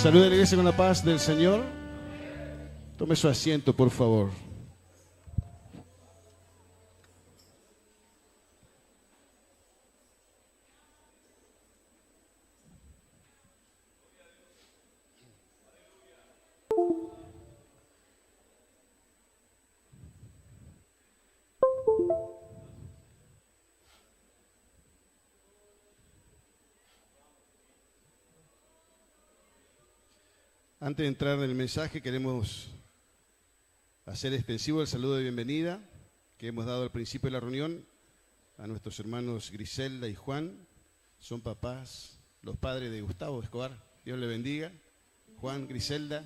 Salude a la iglesia con la paz del Señor. Tome su asiento, por favor. Antes de entrar en el mensaje, queremos hacer extensivo el saludo de bienvenida que hemos dado al principio de la reunión a nuestros hermanos Griselda y Juan. Son papás, los padres de Gustavo Escobar. Dios le bendiga. Juan, Griselda,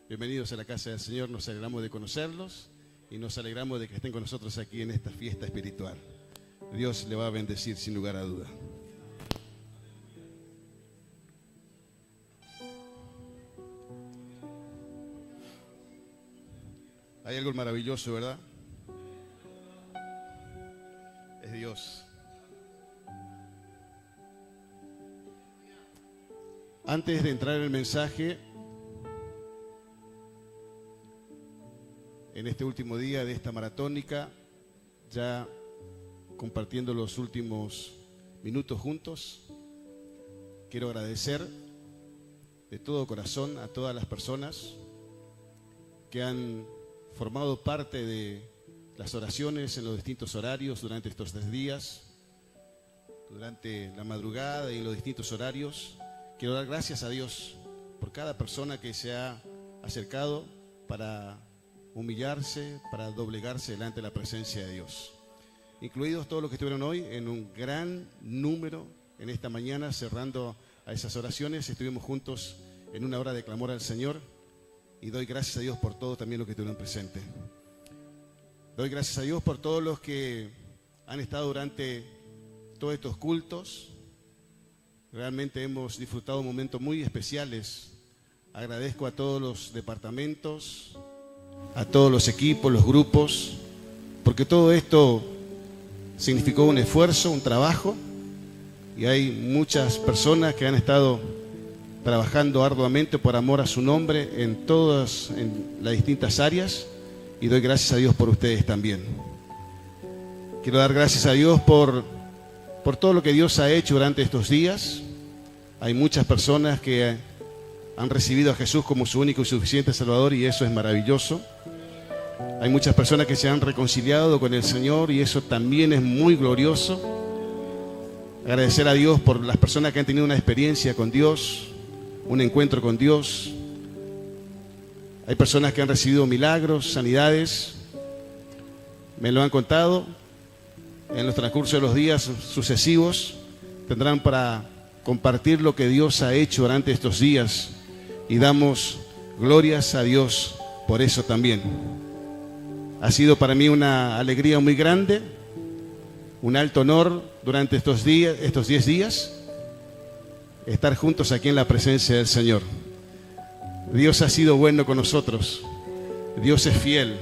bienvenidos a la casa del Señor. Nos alegramos de conocerlos y nos alegramos de que estén con nosotros aquí en esta fiesta espiritual. Dios le va a bendecir sin lugar a duda. Hay algo maravilloso, ¿verdad? Es Dios. Antes de entrar en el mensaje, en este último día de esta maratónica, ya compartiendo los últimos minutos juntos, quiero agradecer de todo corazón a todas las personas que han formado parte de las oraciones en los distintos horarios durante estos 3 días, durante la madrugada y en los distintos horarios. Quiero dar gracias a Dios por cada persona que se ha acercado para humillarse, para doblegarse delante de la presencia de Dios. Incluidos todos los que estuvieron hoy en un gran número en esta mañana, cerrando a esas oraciones, estuvimos juntos en una hora de clamor al Señor. Y doy gracias a Dios por todo también lo que estuvieron presentes. Doy gracias a Dios por todos los que han estado durante todos estos cultos. Realmente hemos disfrutado momentos muy especiales. Agradezco a todos los departamentos, a todos los equipos, los grupos, porque todo esto significó un esfuerzo, un trabajo, y hay muchas personas que han estado trabajando arduamente por amor a su nombre en las distintas áreas, y doy gracias a Dios por ustedes también. Quiero dar gracias a Dios por todo lo que Dios ha hecho durante estos días. Hay muchas personas que han recibido a Jesús como su único y suficiente Salvador, y eso es maravilloso. Hay muchas personas que se han reconciliado con el Señor, y eso también es muy glorioso. Agradecer a Dios por las personas que han tenido una experiencia con Dios, un encuentro con Dios. Hay personas que han recibido milagros, sanidades, me lo han contado. En los transcurso de los días sucesivos tendrán para compartir lo que Dios ha hecho durante estos días, y damos glorias a Dios por eso también. Ha sido para mí una alegría muy grande, un alto honor durante estos 10 días, estar juntos aquí en la presencia del Señor. Dios ha sido bueno con nosotros, Dios es fiel,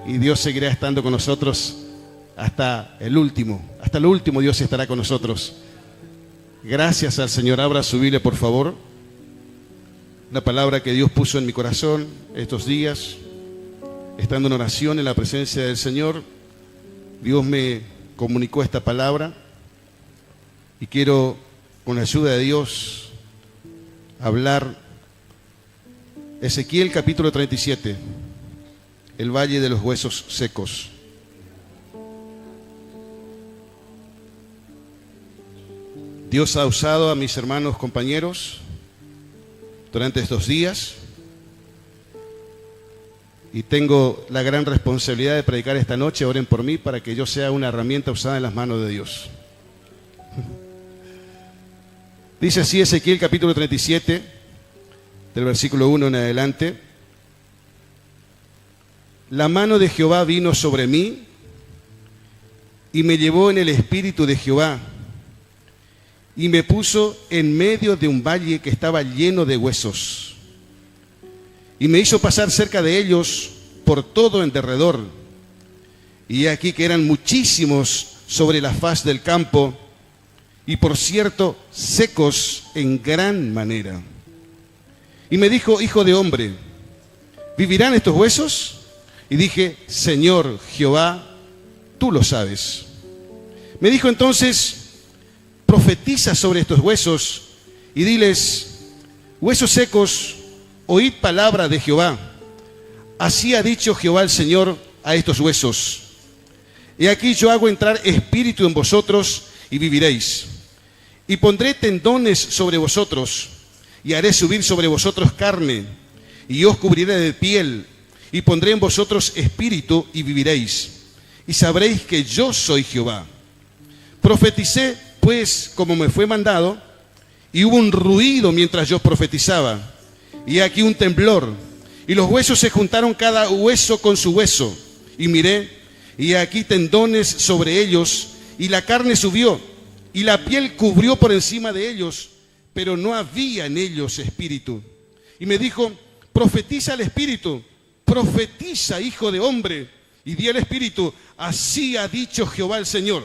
y Dios seguirá estando con nosotros hasta lo último Dios estará con nosotros. Gracias al Señor. Abra su Biblia, por favor. Una palabra que Dios puso en mi corazón estos días, estando en oración en la presencia del Señor. Dios me comunicó esta palabra, y quiero, con la ayuda de Dios, hablar. Ezequiel capítulo 37, el valle de los huesos secos. Dios ha usado a mis hermanos compañeros durante estos días, y tengo la gran responsabilidad de predicar esta noche. Oren por mí para que yo sea una herramienta usada en las manos de Dios. Dice así Ezequiel capítulo 37, del versículo 1 en adelante: La mano de Jehová vino sobre mí, y me llevó en el espíritu de Jehová, y me puso en medio de un valle que estaba lleno de huesos, y me hizo pasar cerca de ellos por todo en derredor, y he aquí que eran muchísimos sobre la faz del campo, y por cierto secos en gran manera. Y me dijo: hijo de hombre, ¿vivirán estos huesos? Y dije: Señor Jehová, tú lo sabes. Me dijo entonces: profetiza sobre estos huesos y diles: huesos secos, oíd palabra de Jehová. Así ha dicho Jehová el Señor a estos huesos: he aquí yo hago entrar espíritu en vosotros y viviréis. Y pondré tendones sobre vosotros y haré subir sobre vosotros carne, y os cubriré de piel, y pondré en vosotros espíritu y viviréis. Y sabréis que yo soy Jehová. Profeticé pues como me fue mandado, y hubo un ruido mientras yo profetizaba, y aquí un temblor, y los huesos se juntaron cada hueso con su hueso, y miré, y aquí tendones sobre ellos, y la carne subió, y la piel cubrió por encima de ellos, pero no había en ellos espíritu. Y me dijo: profetiza al espíritu, profetiza, hijo de hombre. Y di al espíritu: así ha dicho Jehová el Señor: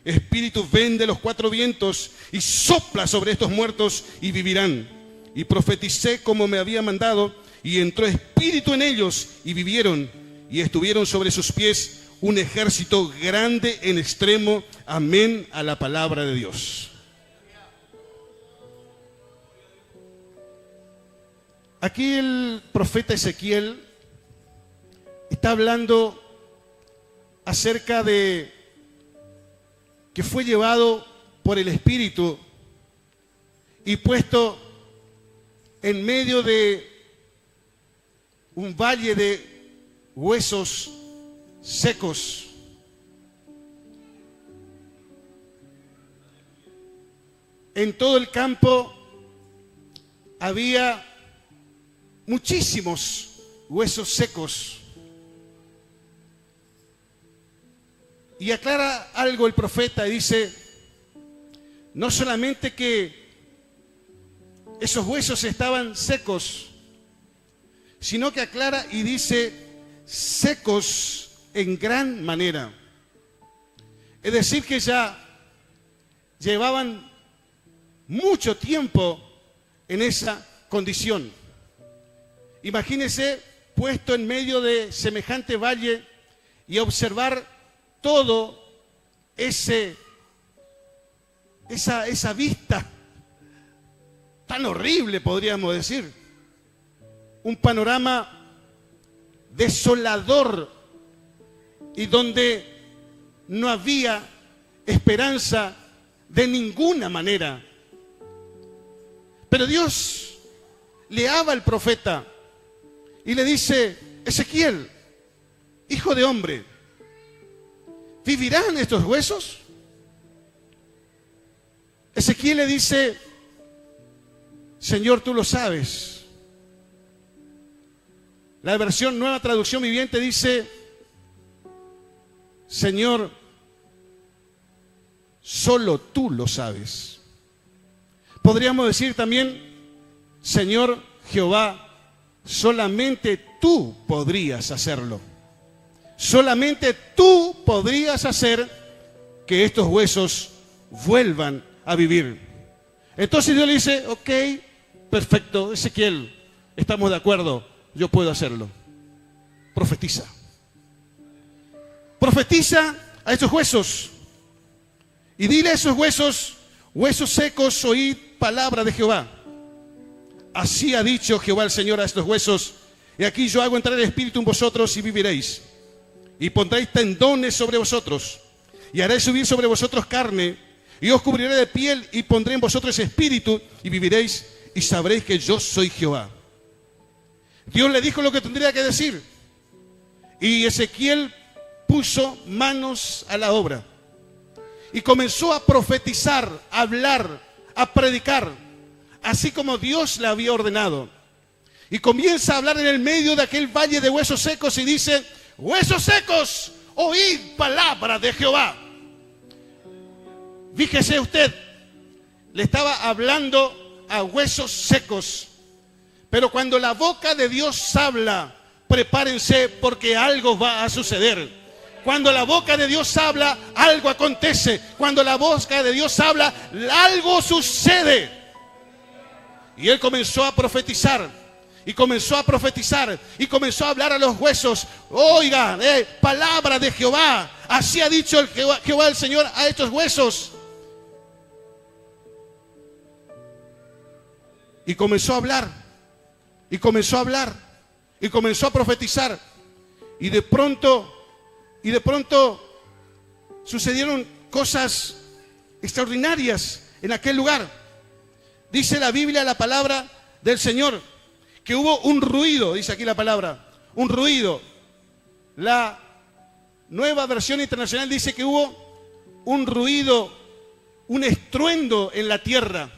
espíritu, ven de los cuatro vientos y sopla sobre estos muertos y vivirán. Y profeticé como me había mandado, y entró espíritu en ellos y vivieron, y estuvieron sobre sus pies un ejército grande en extremo. Amén a la palabra de Dios. Aquí el profeta Ezequiel está hablando acerca de que fue llevado por el Espíritu y puesto en medio de un valle de huesos secos. En todo el campo había muchísimos huesos secos. Y aclara algo el profeta y dice: no solamente que esos huesos estaban secos, sino que aclara y dice: secos en gran manera. Es decir, que ya llevaban mucho tiempo en esa condición. Imagínese puesto en medio de semejante valle y observar todo esa vista tan horrible, podríamos decir. Un panorama desolador y donde no había esperanza de ninguna manera. Pero Dios le habla al profeta y le dice: Ezequiel, hijo de hombre, ¿vivirán estos huesos? Ezequiel le dice: Señor, tú lo sabes. La versión Nueva Traducción Viviente dice: Señor, solo tú lo sabes. Podríamos decir también: Señor Jehová, solamente tú podrías hacerlo. Solamente tú podrías hacer que estos huesos vuelvan a vivir. Entonces Dios le dice: ok, perfecto, Ezequiel, estamos de acuerdo, yo puedo hacerlo. Profetiza. Profetiza a estos huesos y dile a esos huesos: huesos secos, oíd palabra de Jehová. Así ha dicho Jehová el Señor a estos huesos: y aquí yo hago entrar el espíritu en vosotros y viviréis. Y pondréis tendones sobre vosotros, y haré subir sobre vosotros carne, y os cubriré de piel, y pondré en vosotros espíritu, y viviréis, y sabréis que yo soy Jehová. Dios le dijo lo que tendría que decir, y Ezequiel puso manos a la obra, y comenzó a profetizar, a hablar, a predicar, así como Dios le había ordenado. Y comienza a hablar en el medio de aquel valle de huesos secos, y dice: huesos secos, oíd palabra de Jehová. Fíjese usted, le estaba hablando a huesos secos. Pero cuando la boca de Dios habla, prepárense porque algo va a suceder. Cuando la boca de Dios habla, algo acontece. Cuando la boca de Dios habla, algo sucede. Y él comenzó a profetizar. Y comenzó a profetizar. Y comenzó a hablar a los huesos. Oiga, palabra de Jehová. Así ha dicho el Jehová el Señor a estos huesos. Y comenzó a hablar. Y comenzó a hablar. Y comenzó a profetizar. Y de pronto sucedieron cosas extraordinarias en aquel lugar. Dice la Biblia, la palabra del Señor, que hubo un ruido, dice aquí la palabra, un ruido. La Nueva Versión Internacional dice que hubo un ruido, un estruendo en la tierra,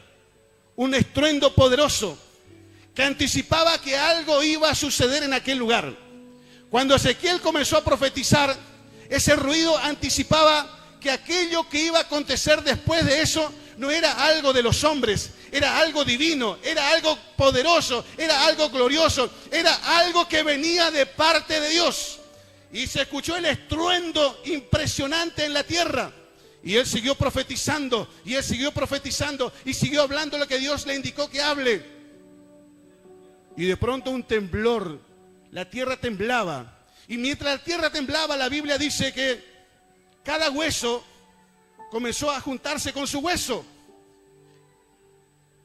un estruendo poderoso que anticipaba que algo iba a suceder en aquel lugar. Cuando Ezequiel comenzó a profetizar, ese ruido anticipaba que aquello que iba a acontecer después de eso no era algo de los hombres, era algo divino, era algo poderoso, era algo glorioso, era algo que venía de parte de Dios. Y se escuchó el estruendo impresionante en la tierra. Y él siguió profetizando, y él siguió profetizando, y siguió hablando lo que Dios le indicó que hable. Y de pronto un temblor, la tierra temblaba. Y mientras la tierra temblaba, la Biblia dice que cada hueso comenzó a juntarse con su hueso.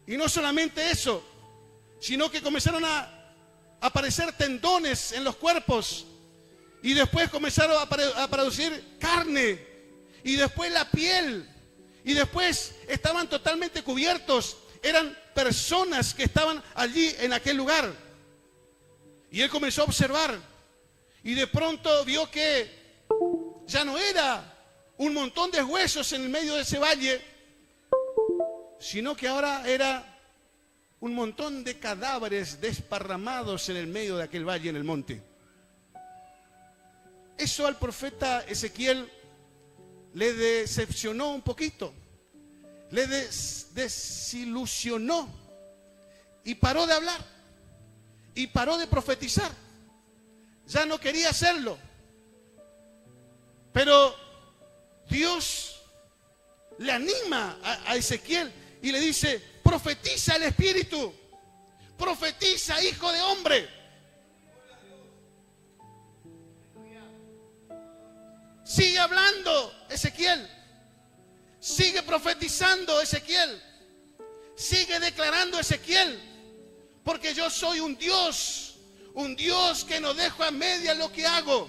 Y no solamente eso, sino que comenzaron a aparecer tendones en los cuerpos. Y después comenzaron a producir carne. Y después la piel. Y después estaban totalmente cubiertos. Eran personas que estaban allí en aquel lugar. Y él comenzó a observar. Y de pronto vio que ya no era un montón de huesos en el medio de ese valle, sino que ahora era un montón de cadáveres desparramados en el medio de aquel valle, en el monte. Eso al profeta Ezequiel le decepcionó un poquito, le desilusionó y paró de hablar y paró de profetizar. Ya no quería hacerlo. Pero Dios le anima a Ezequiel y le dice: profetiza el Espíritu, profetiza, hijo de hombre. Sigue hablando, Ezequiel. Sigue profetizando, Ezequiel. Sigue declarando, Ezequiel. Porque yo soy un Dios que no dejo a media lo que hago.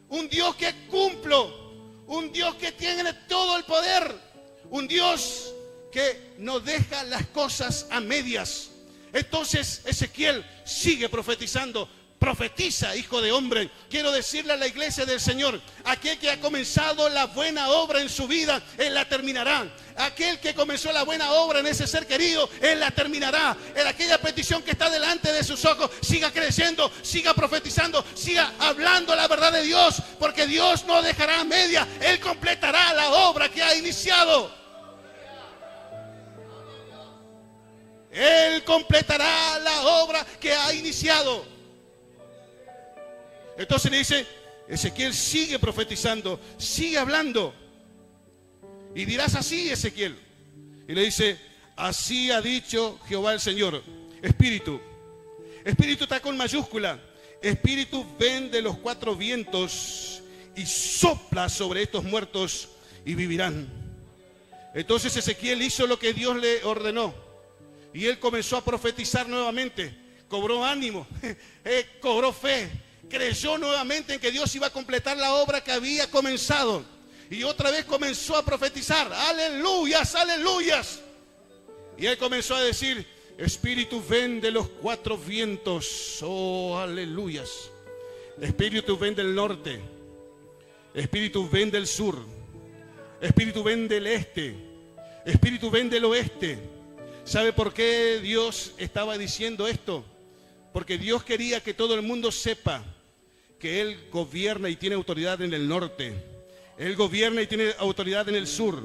Un Dios que cumplo. Un Dios que tiene todo el poder. Un Dios que no deja las cosas a medias. Entonces Ezequiel sigue profetizando. Profetiza, hijo de hombre. Quiero decirle a la iglesia del Señor: aquel que ha comenzado la buena obra en su vida, Él la terminará. Aquel que comenzó la buena obra en ese ser querido, Él la terminará. En aquella petición que está delante de sus ojos, siga creciendo, siga profetizando, siga hablando la verdad de Dios, porque Dios no dejará a media. Él completará la obra que ha iniciado. Él completará la obra que ha iniciado. Entonces le dice: Ezequiel, sigue profetizando, sigue hablando. Y dirás así, Ezequiel. Y le dice: así ha dicho Jehová el Señor. Espíritu. Espíritu está con mayúscula. Espíritu, ven de los cuatro vientos y sopla sobre estos muertos y vivirán. Entonces Ezequiel hizo lo que Dios le ordenó. Y él comenzó a profetizar nuevamente. Cobró ánimo, cobró fe. Creyó nuevamente en que Dios iba a completar la obra que había comenzado. Y otra vez comenzó a profetizar. Aleluyas, aleluyas. Y él comenzó a decir: Espíritu, ven de los cuatro vientos. Oh, aleluyas. Espíritu, ven del norte. Espíritu, ven del sur. Espíritu, ven del este. Espíritu, ven del oeste. ¿Sabe por qué Dios estaba diciendo esto? Porque Dios quería que todo el mundo sepa que Él gobierna y tiene autoridad en el norte. Él gobierna y tiene autoridad en el sur.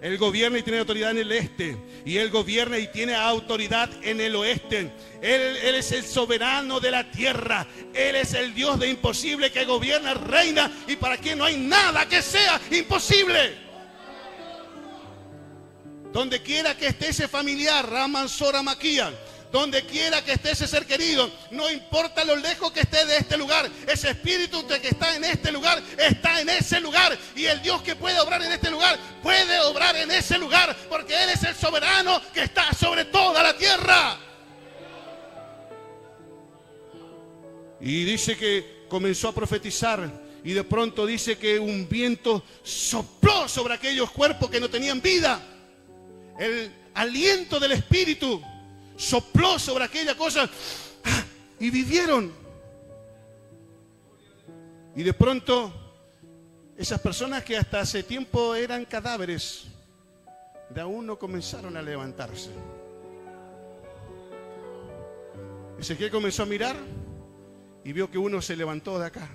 Él gobierna y tiene autoridad en el este. Y Él gobierna y tiene autoridad en el oeste. Él es el soberano de la tierra. Él es el Dios de imposible que gobierna, reina, y para quien no hay nada que sea imposible. Donde quiera que esté ese familiar, Raman Sora Maquía, donde quiera que esté ese ser querido, no importa lo lejos que esté de este lugar, ese espíritu que está en este lugar, está en ese lugar. Y el Dios que puede obrar en este lugar, puede obrar en ese lugar, porque Él es el soberano que está sobre toda la tierra. Y dice que comenzó a profetizar, y de pronto dice que un viento sopló sobre aquellos cuerpos que no tenían vida. El aliento del Espíritu sopló sobre aquella cosa y vivieron. Y de pronto esas personas que hasta hace tiempo eran cadáveres, de a uno comenzaron a levantarse. Ezequiel comenzó a mirar y vio que uno se levantó de acá,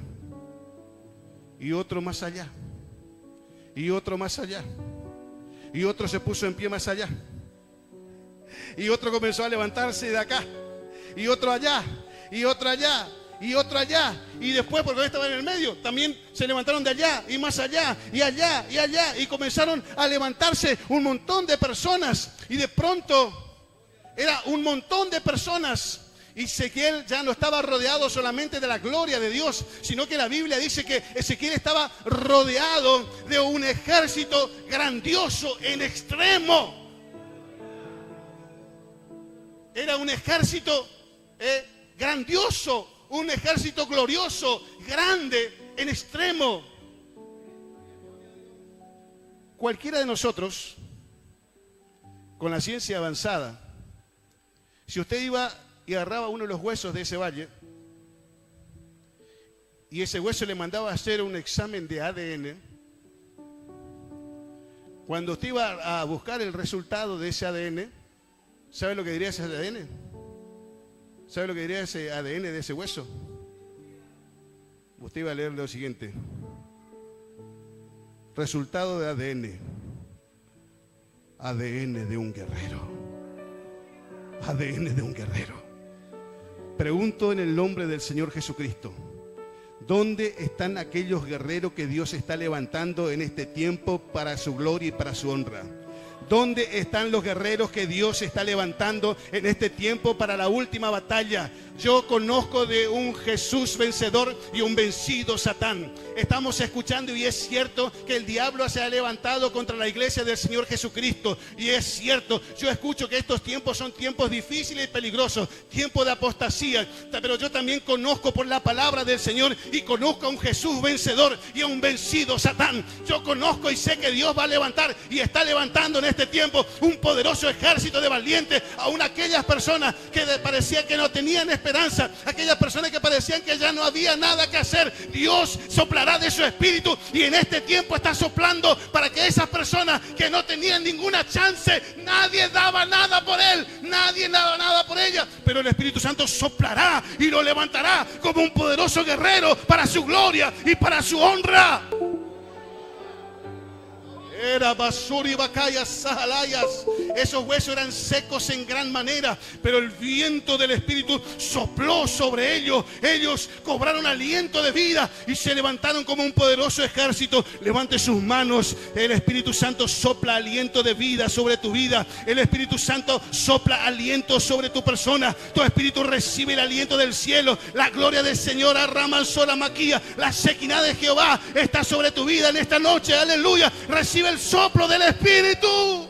y otro más allá, y otro más allá, y otro se puso en pie más allá, y otro comenzó a levantarse de acá, y otro allá, y otro allá, y otro allá. Y después, porque estaba en el medio, también se levantaron de allá, y más allá, y allá, y allá, y comenzaron a levantarse un montón de personas. Y de pronto era un montón de personas. Y Ezequiel ya no estaba rodeado solamente de la gloria de Dios, sino que la Biblia dice que Ezequiel estaba rodeado de un ejército grandioso en extremo. Era un ejército grandioso, un ejército glorioso, grande, en extremo. Cualquiera de nosotros, con la ciencia avanzada, si usted iba y agarraba uno de los huesos de ese valle, y ese hueso le mandaba a hacer un examen de ADN, cuando usted iba a buscar el resultado de ese ADN, ¿sabe lo que diría ese ADN? ¿Sabe lo que diría ese ADN de ese hueso? Usted iba a leer lo siguiente: resultado de ADN. ADN de un guerrero. ADN de un guerrero. Pregunto en el nombre del Señor Jesucristo, ¿dónde están aquellos guerreros que Dios está levantando en este tiempo para su gloria y para su honra? ¿Dónde están los guerreros que Dios está levantando en este tiempo para la última batalla? Yo conozco de un Jesús vencedor y un vencido Satán. Estamos escuchando, y es cierto que el diablo se ha levantado contra la iglesia del Señor Jesucristo. Y es cierto, yo escucho que estos tiempos son tiempos difíciles y peligrosos, tiempos de apostasía. Pero yo también conozco por la palabra del Señor, y conozco a un Jesús vencedor y a un vencido Satán. Yo conozco y sé que Dios va a levantar, y está levantando en este tiempo un poderoso ejército de valientes, aún aquellas personas que parecían que no tenían esperanza, aquellas personas que parecían que ya no había nada que hacer. Dios soplará de su espíritu, y en este tiempo está soplando para que esas personas que no tenían ninguna chance, nadie daba nada por él, nadie daba nada por ella, pero el Espíritu Santo soplará y lo levantará como un poderoso guerrero para su gloria y para su honra. Era basura y bacayas, sahalayas. Esos huesos eran secos en gran manera, pero el viento del Espíritu sopló sobre ellos. Ellos cobraron aliento de vida y se levantaron como un poderoso ejército. Levante sus manos. El Espíritu Santo sopla aliento de vida sobre tu vida. El Espíritu Santo sopla aliento sobre tu persona. Tu espíritu recibe el aliento del cielo. La gloria del Señor arrama sola maquilla. La Shekinah de Jehová está sobre tu vida en esta noche. Aleluya. Recibe el soplo del Espíritu.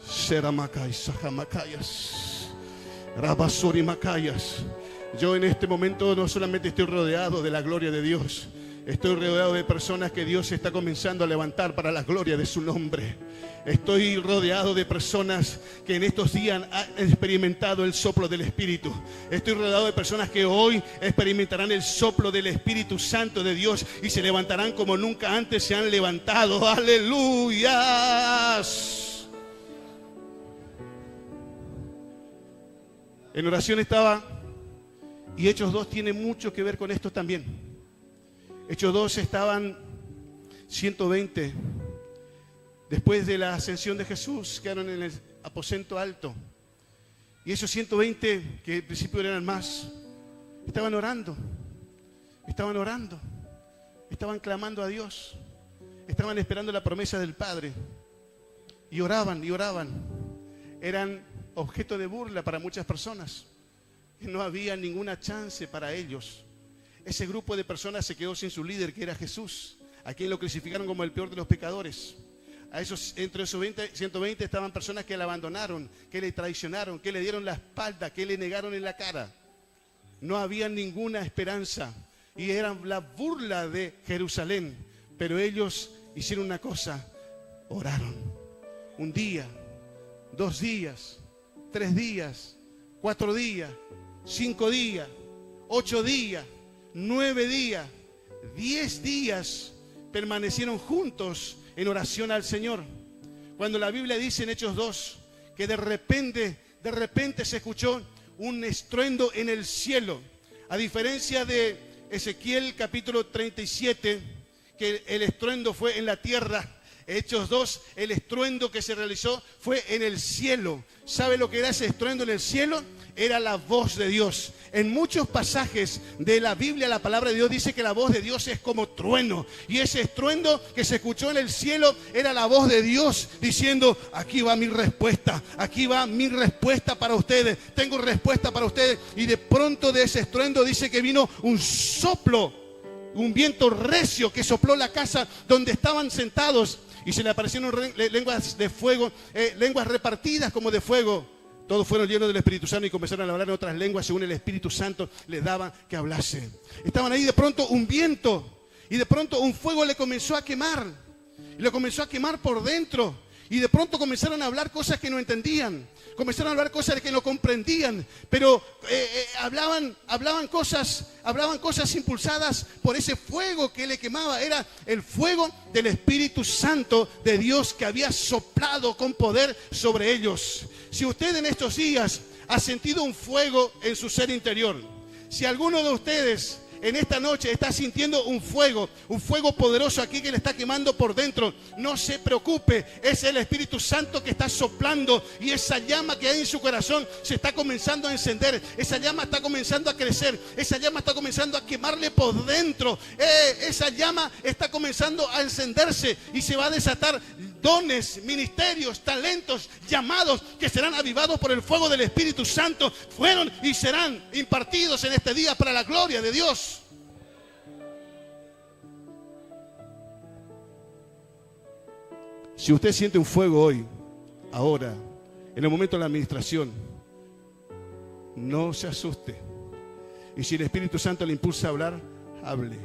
Seramakais, Sajamakayas, Rabasuri Makayas. Yo en este momento no solamente estoy rodeado de la gloria de Dios, estoy rodeado de personas que Dios está comenzando a levantar para la gloria de su nombre. Estoy rodeado de personas que en estos días han experimentado el soplo del Espíritu. Estoy rodeado de personas que hoy experimentarán el soplo del Espíritu Santo de Dios y se levantarán como nunca antes se han levantado. ¡Aleluyas! En oración estaba, y Hechos 2 tiene mucho que ver con esto también. Hechos 2 estaban 120. Después de la ascensión de Jesús, quedaron en el aposento alto. Y esos 120, que al principio eran más, estaban orando, estaban clamando a Dios, estaban esperando la promesa del Padre. Y oraban y oraban. Eran objeto de burla para muchas personas. No había ninguna chance para ellos. Ese grupo de personas se quedó sin su líder, que era Jesús, a quien lo crucificaron como el peor de los pecadores. Entre esos 120 estaban personas que le abandonaron, que le traicionaron, que le dieron la espalda, que le negaron en la cara. No había ninguna esperanza y eran la burla de Jerusalén. Pero ellos hicieron una cosa: oraron. Un día, 2 días, 3 días, 4 días, 5 días, 8 días, 9 días, 10 días permanecieron juntos en oración al Señor. Cuando la Biblia dice en Hechos 2 que de repente se escuchó un estruendo en el cielo, a diferencia de Ezequiel capítulo 37, que el estruendo fue en la tierra. Hechos 2, el estruendo que se realizó fue en el cielo. ¿Sabe lo que era ese estruendo en el cielo? Era la voz de Dios. En muchos pasajes de la Biblia, la palabra de Dios dice que la voz de Dios es como trueno. Y ese estruendo que se escuchó en el cielo era la voz de Dios diciendo: aquí va mi respuesta, aquí va mi respuesta para ustedes. Tengo respuesta para ustedes. Y de pronto de ese estruendo dice que vino un soplo, un viento recio que sopló la casa donde estaban sentados. Y se le aparecieron lenguas de fuego, lenguas repartidas como de fuego. Todos fueron llenos del Espíritu Santo y comenzaron a hablar en otras lenguas según el Espíritu Santo les daba que hablasen. Estaban ahí, de pronto un viento y de pronto un fuego le comenzó a quemar. Y lo comenzó a quemar por dentro. Y de pronto comenzaron a hablar cosas que no entendían. Comenzaron a hablar cosas que no comprendían. Pero hablaban cosas impulsadas por ese fuego que le quemaba. Era el fuego del Espíritu Santo de Dios que había soplado con poder sobre ellos. Si usted en estos días ha sentido un fuego en su ser interior, si alguno de ustedes en esta noche está sintiendo un fuego poderoso aquí que le está quemando por dentro, no se preocupe, es el Espíritu Santo que está soplando y esa llama que hay en su corazón se está comenzando a encender, esa llama está comenzando a crecer, esa llama está comenzando a quemarle por dentro, esa llama está comenzando a encenderse y se va a desatar dones, ministerios, talentos, llamados que serán avivados por el fuego del Espíritu Santo, fueron y serán impartidos en este día para la gloria de Dios. Si usted siente un fuego hoy, ahora, en el momento de la administración, no se asuste. Y si el Espíritu Santo le impulsa a hablar, hable,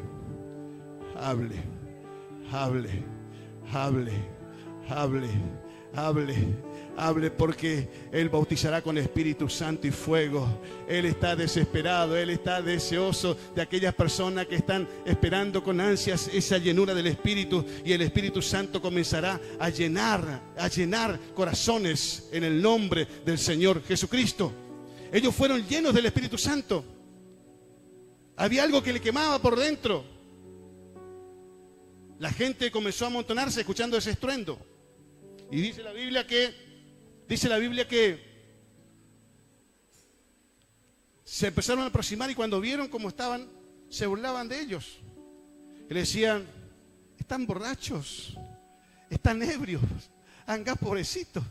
hable, hable, hable, hable, hable, hable, porque Él bautizará con Espíritu Santo y fuego. Él está desesperado, Él está deseoso de aquellas personas que están esperando con ansias esa llenura del Espíritu, y el Espíritu Santo comenzará a llenar corazones en el nombre del Señor Jesucristo. Ellos fueron llenos del Espíritu Santo. Había algo que le quemaba por dentro. La gente comenzó a amontonarse escuchando ese estruendo. Y dice la Biblia que se empezaron a aproximar y cuando vieron cómo estaban, se burlaban de ellos. Y le decían: están borrachos, están ebrios, anga pobrecitos.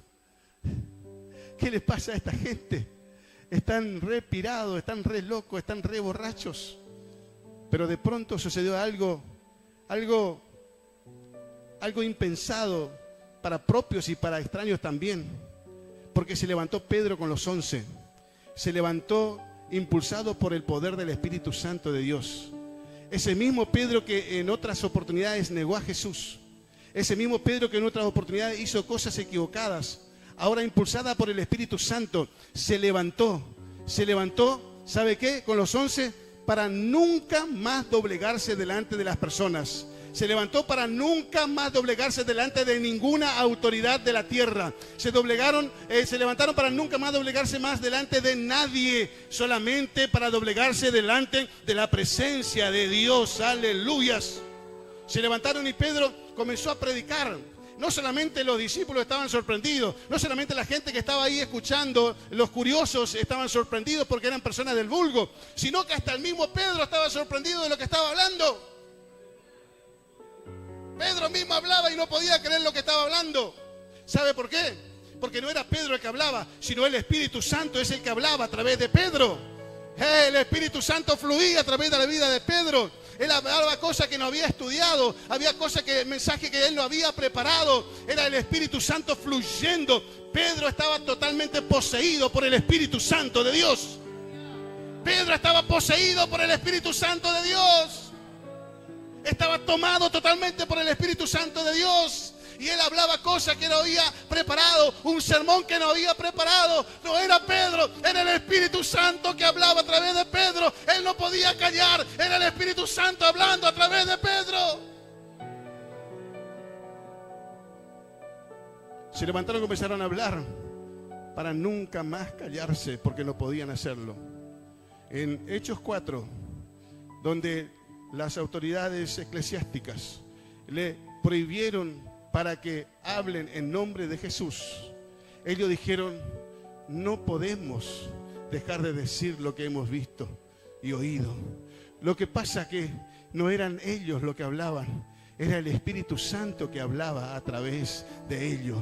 ¿Qué les pasa a esta gente? Están re pirados, están re locos, están re borrachos. Pero de pronto sucedió algo impensado para propios y para extraños también, porque se levantó Pedro con los 11, se levantó impulsado por el poder del Espíritu Santo de Dios. Ese mismo Pedro que en otras oportunidades negó a Jesús, ese mismo Pedro que en otras oportunidades hizo cosas equivocadas, ahora impulsada por el Espíritu Santo, se levantó, ¿sabe qué? Con los 11, para nunca más doblegarse delante de las personas. Se levantó para nunca más doblegarse delante de ninguna autoridad de la tierra. Se levantaron para nunca más doblegarse más delante de nadie, solamente para doblegarse delante de la presencia de Dios. Aleluyas. Se levantaron y Pedro comenzó a predicar. No solamente los discípulos estaban sorprendidos, no solamente la gente que estaba ahí escuchando, los curiosos estaban sorprendidos porque eran personas del vulgo, sino que hasta el mismo Pedro estaba sorprendido de lo que estaba hablando. Pedro mismo hablaba y no podía creer lo que estaba hablando. ¿Sabe por qué? Porque no era Pedro el que hablaba, sino el Espíritu Santo es el que hablaba a través de Pedro. El Espíritu Santo fluía a través de la vida de Pedro. Él hablaba cosas que no había estudiado, había cosas que el mensaje que él no había preparado. Era el Espíritu Santo fluyendo. Pedro estaba totalmente poseído por el Espíritu Santo de Dios. Pedro estaba poseído por el Espíritu Santo de Dios. Estaba tomado totalmente por el Espíritu Santo de Dios. Y él hablaba cosas que no había preparado, un sermón que no había preparado. No era Pedro, era el Espíritu Santo que hablaba a través de Pedro. Él no podía callar, era el Espíritu Santo hablando a través de Pedro. Se levantaron y comenzaron a hablar para nunca más callarse, porque no podían hacerlo. En Hechos 4, donde las autoridades eclesiásticas le prohibieron para que hablen en nombre de Jesús, ellos dijeron: no podemos dejar de decir lo que hemos visto y oído. Lo que pasa que no eran ellos los que hablaban, era el Espíritu Santo que hablaba a través de ellos.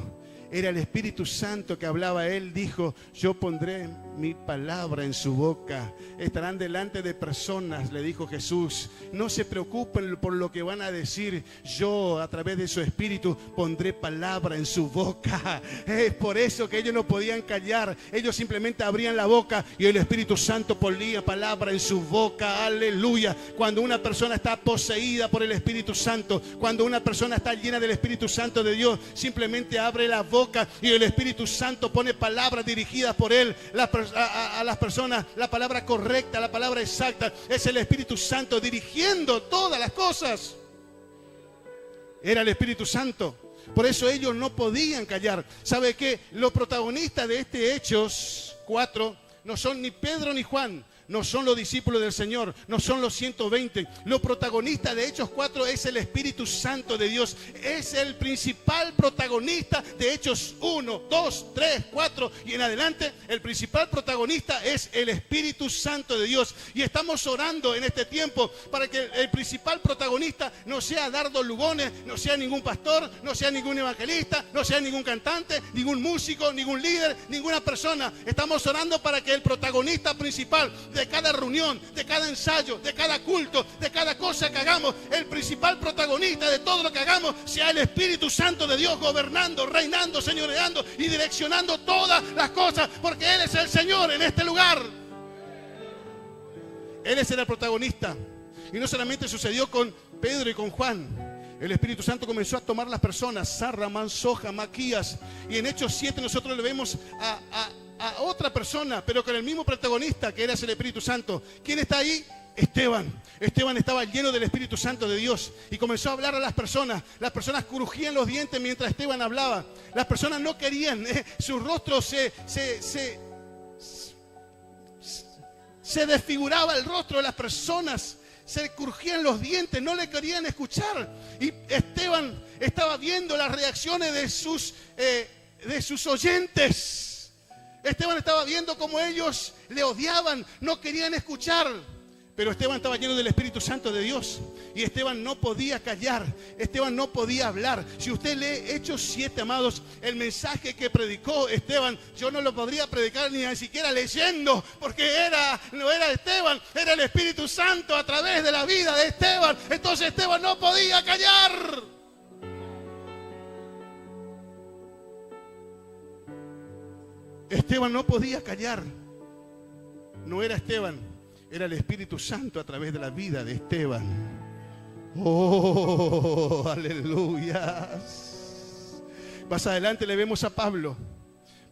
Era el Espíritu Santo que hablaba. Él dijo: yo pondré mi palabra en su boca. Estarán delante de personas, le dijo Jesús. No se preocupen por lo que van a decir. Yo, a través de su Espíritu, pondré palabra en su boca. Es por eso que ellos no podían callar. Ellos simplemente abrían la boca y el Espíritu Santo ponía palabra en su boca. Aleluya. Cuando una persona está poseída por el Espíritu Santo, cuando una persona está llena del Espíritu Santo de Dios, simplemente abre la boca y el Espíritu Santo pone palabras dirigidas por él a las personas. La palabra correcta, la palabra exacta, es el Espíritu Santo dirigiendo todas las cosas. Era el Espíritu Santo. Por eso ellos no podían callar. ¿Sabe qué? Los protagonistas de este Hechos 4 no son ni Pedro ni Juan. No son los discípulos del Señor, no son los 120. Los protagonistas de Hechos 4 es el Espíritu Santo de Dios. Es el principal protagonista de Hechos 1, 2, 3, 4 y en adelante. El principal protagonista es el Espíritu Santo de Dios. Y estamos orando en este tiempo para que el principal protagonista no sea Dardo Lugones, no sea ningún pastor, no sea ningún evangelista, no sea ningún cantante, ningún músico, ningún líder, ninguna persona. Estamos orando para que el protagonista principal de cada reunión, de cada ensayo, de cada culto, de cada cosa que hagamos, el principal protagonista de todo lo que hagamos sea el Espíritu Santo de Dios, gobernando, reinando, señoreando y direccionando todas las cosas, porque Él es el Señor en este lugar. Él es el protagonista. Y no solamente sucedió con Pedro y con Juan. El Espíritu Santo comenzó a tomar las personas, Sarra, Mansoja, Maquías, y en Hechos 7 nosotros le vemos a otra persona, pero con el mismo protagonista, que era el Espíritu Santo. ¿Quién está ahí? Esteban. Esteban estaba lleno del Espíritu Santo de Dios y comenzó a hablar a las personas. Las personas crujían los dientes mientras Esteban hablaba. Las personas no querían, su rostro se desfiguraba, el rostro de las personas se crujían los dientes, no le querían escuchar. Y Esteban estaba viendo las reacciones de sus oyentes. Esteban estaba viendo cómo ellos le odiaban, no querían escuchar. Pero Esteban estaba lleno del Espíritu Santo de Dios. Y Esteban no podía callar, Esteban no podía hablar. Si usted lee Hechos 7, amados, el mensaje que predicó Esteban, yo no lo podría predicar ni siquiera leyendo, porque no era Esteban, era el Espíritu Santo a través de la vida de Esteban. Entonces Esteban no podía callar. Esteban no podía callar. No era Esteban, era el Espíritu Santo a través de la vida de Esteban. Oh, aleluya. Más adelante le vemos a Pablo.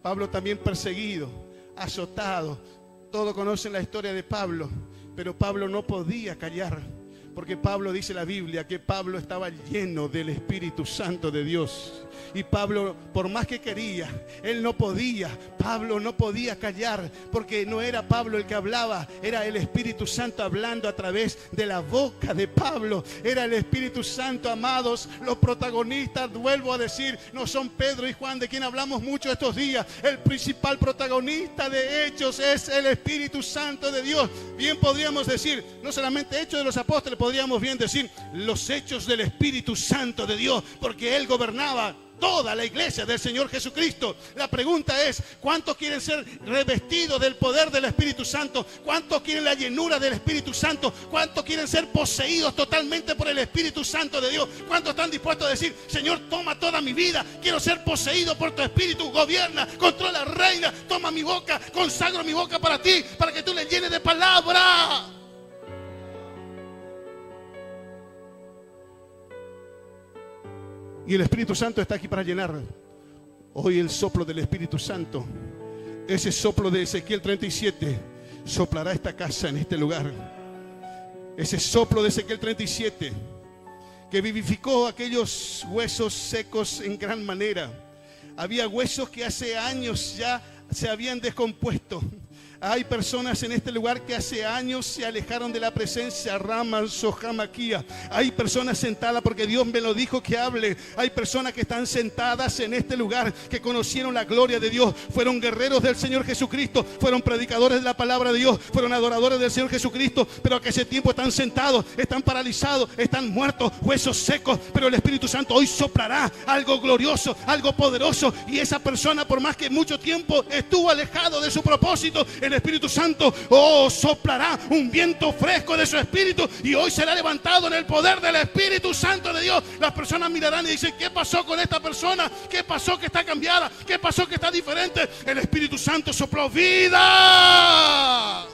Pablo también perseguido, azotado. Todos conocen la historia de Pablo, pero Pablo no podía callar. Porque Pablo, dice la Biblia, que Pablo estaba lleno del Espíritu Santo de Dios. Y Pablo, por más que quería, él no podía. Pablo no podía callar, porque no era Pablo el que hablaba, era el Espíritu Santo hablando a través de la boca de Pablo. Era el Espíritu Santo, amados. Los protagonistas, vuelvo a decir, no son Pedro y Juan, de quien hablamos mucho estos días. El principal protagonista de Hechos es el Espíritu Santo de Dios. Bien podríamos decir, no solamente Hechos de los Apóstoles, podríamos bien decir los hechos del Espíritu Santo de Dios, porque Él gobernaba toda la iglesia del Señor Jesucristo. La pregunta es, ¿cuántos quieren ser revestidos del poder del Espíritu Santo? ¿Cuántos quieren la llenura del Espíritu Santo? ¿Cuántos quieren ser poseídos totalmente por el Espíritu Santo de Dios? ¿Cuántos están dispuestos a decir, Señor, toma toda mi vida, quiero ser poseído por tu Espíritu, gobierna, controla, reina, toma mi boca, consagro mi boca para ti, para que tú le llenes de palabra? Y el Espíritu Santo está aquí para llenar. Hoy el soplo del Espíritu Santo, ese soplo de Ezequiel 37, soplará esta casa, en este lugar. Ese soplo de Ezequiel 37, que vivificó aquellos huesos secos en gran manera. Había huesos que hace años ya se habían descompuesto. Hay personas en este lugar que hace años se alejaron de la presencia. Raman Sojamaquía. Hay personas sentadas porque Dios me lo dijo que hable. Hay personas que están sentadas en este lugar que conocieron la gloria de Dios. Fueron guerreros del Señor Jesucristo. Fueron predicadores de la palabra de Dios. Fueron adoradores del Señor Jesucristo. Pero que ese tiempo están sentados, están paralizados, están muertos, huesos secos. Pero el Espíritu Santo hoy soplará algo glorioso, algo poderoso. Y esa persona, por más que mucho tiempo estuvo alejado de su propósito, el Espíritu Santo soplará un viento fresco de su Espíritu y hoy será levantado en el poder del Espíritu Santo de Dios. Las personas mirarán y dicen, ¿qué pasó con esta persona? ¿Qué pasó que está cambiada? ¿Qué pasó que está diferente? El Espíritu Santo sopló vida.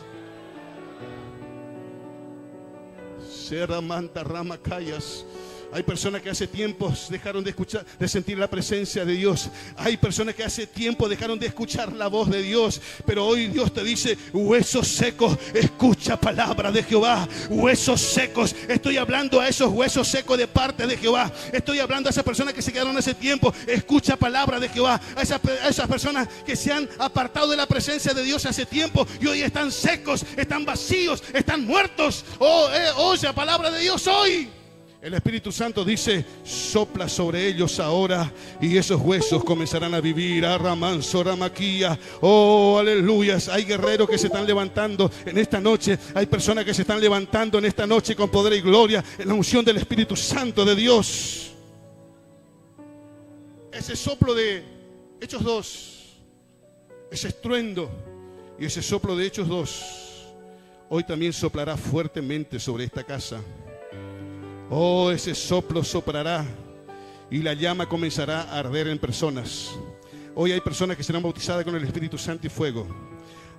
Será manta rama callas. Hay personas que hace tiempo dejaron de escuchar, de sentir la presencia de Dios. Hay personas que hace tiempo dejaron de escuchar la voz de Dios. Pero hoy Dios te dice, huesos secos, escucha palabra de Jehová. Huesos secos, estoy hablando a esos huesos secos de parte de Jehová. Estoy hablando a esas personas que se quedaron hace tiempo. Escucha palabra de Jehová. A esas personas que se han apartado de la presencia de Dios hace tiempo y hoy están secos, están vacíos, están muertos. Oye la palabra de Dios hoy. El Espíritu Santo dice, sopla sobre ellos ahora y esos huesos comenzarán a vivir. Arramanso, ramaquía. Oh, aleluyas. Hay guerreros que se están levantando en esta noche. Hay personas que se están levantando en esta noche con poder y gloria en la unción del Espíritu Santo de Dios. Ese soplo de Hechos 2, ese estruendo y ese soplo de Hechos 2, hoy también soplará fuertemente sobre esta casa. Oh, ese soplo soplará y la llama comenzará a arder en personas. Hoy hay personas que serán bautizadas con el Espíritu Santo y fuego.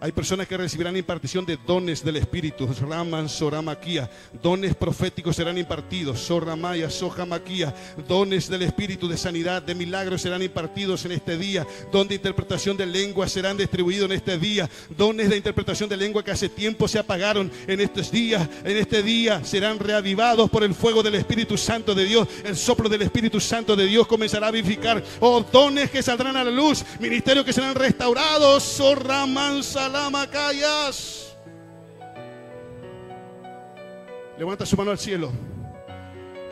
Hay personas que recibirán impartición de dones del Espíritu. Raman Soramaquía. Dones proféticos serán impartidos. Soramaya, Sojamaquía. Dones del Espíritu de sanidad, de milagros serán impartidos en este día. Dones de interpretación de lengua serán distribuidos en este día. Dones de interpretación de lengua que hace tiempo se apagaron en estos días. En este día serán reavivados por el fuego del Espíritu Santo de Dios. El soplo del Espíritu Santo de Dios comenzará a vivificar. Oh, dones que saldrán a la luz. Ministerios que serán restaurados. Soraman Salamacayas. Levanta su mano al cielo.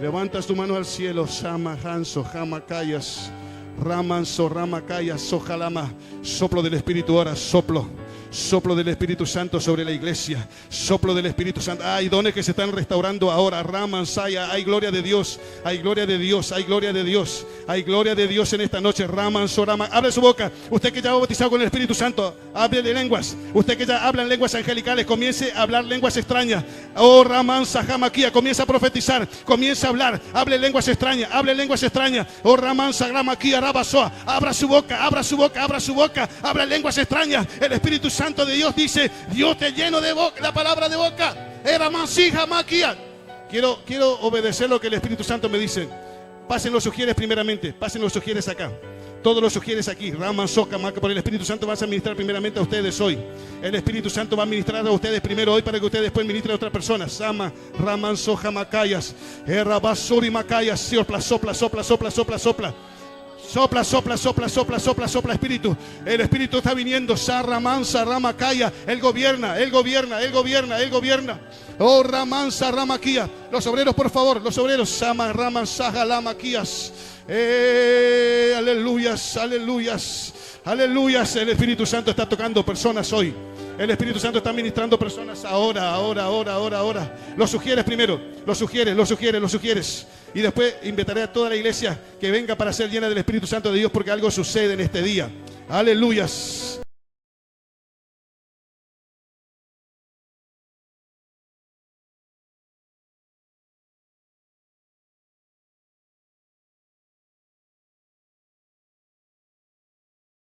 Levanta tu mano al cielo. Samahanso, Jamakayas. Ramanso, Ramakayas, Sojalama. Soplo del Espíritu ahora, soplo. Soplo del Espíritu Santo sobre la iglesia. Soplo del Espíritu Santo. Hay dones que se están restaurando ahora. Ramansaya. Hay gloria de Dios. Hay gloria de Dios. Hay gloria de Dios. Hay gloria de Dios en esta noche. Ramansorama. Abre su boca. Usted que ya ha bautizado con el Espíritu Santo, hable de lenguas. Usted que ya habla en lenguas angelicales, comience a hablar lenguas extrañas. Oh, Ramansa Jamaquía. Comienza a profetizar. Comienza a hablar. Hable lenguas extrañas. Hable lenguas extrañas. Oh, Ramansa Gramaquía Rabasoa. Abra su boca. Abra su boca. Abra su boca. Habla lenguas extrañas. El Espíritu Santo de Dios dice, Dios te lleno de boca, la palabra de boca. Era masija maquia. Quiero obedecer lo que el Espíritu Santo me dice. Pasen los sugieres primeramente. Pasen los sugieres acá. Todos los sugieres aquí. Raman soca maca. Por el Espíritu Santo vas a ministrar primeramente a ustedes hoy. El Espíritu Santo va a ministrar a ustedes primero hoy para que ustedes después ministren a otras personas. Sama Raman soja macayas. Erabasuri macayas. Sopla, sopla, sopla, sopla, sopla, sopla. Sopla, sopla, sopla, sopla, sopla, sopla, Espíritu. El Espíritu está viniendo. Sarramansa, Ramakaya. Él gobierna, Él gobierna, Él gobierna, Él gobierna. Oh, Ramansa, Ramaquía. Los obreros, por favor, los obreros. Sama, Ramansa, Lamaquías. Aleluyas, aleluyas, aleluyas. El Espíritu Santo está tocando personas hoy. El Espíritu Santo está ministrando personas ahora. Lo sugieres primero, lo sugieres. Y después invitaré a toda la iglesia que venga para ser llena del Espíritu Santo de Dios, porque algo sucede en este día. Aleluyas.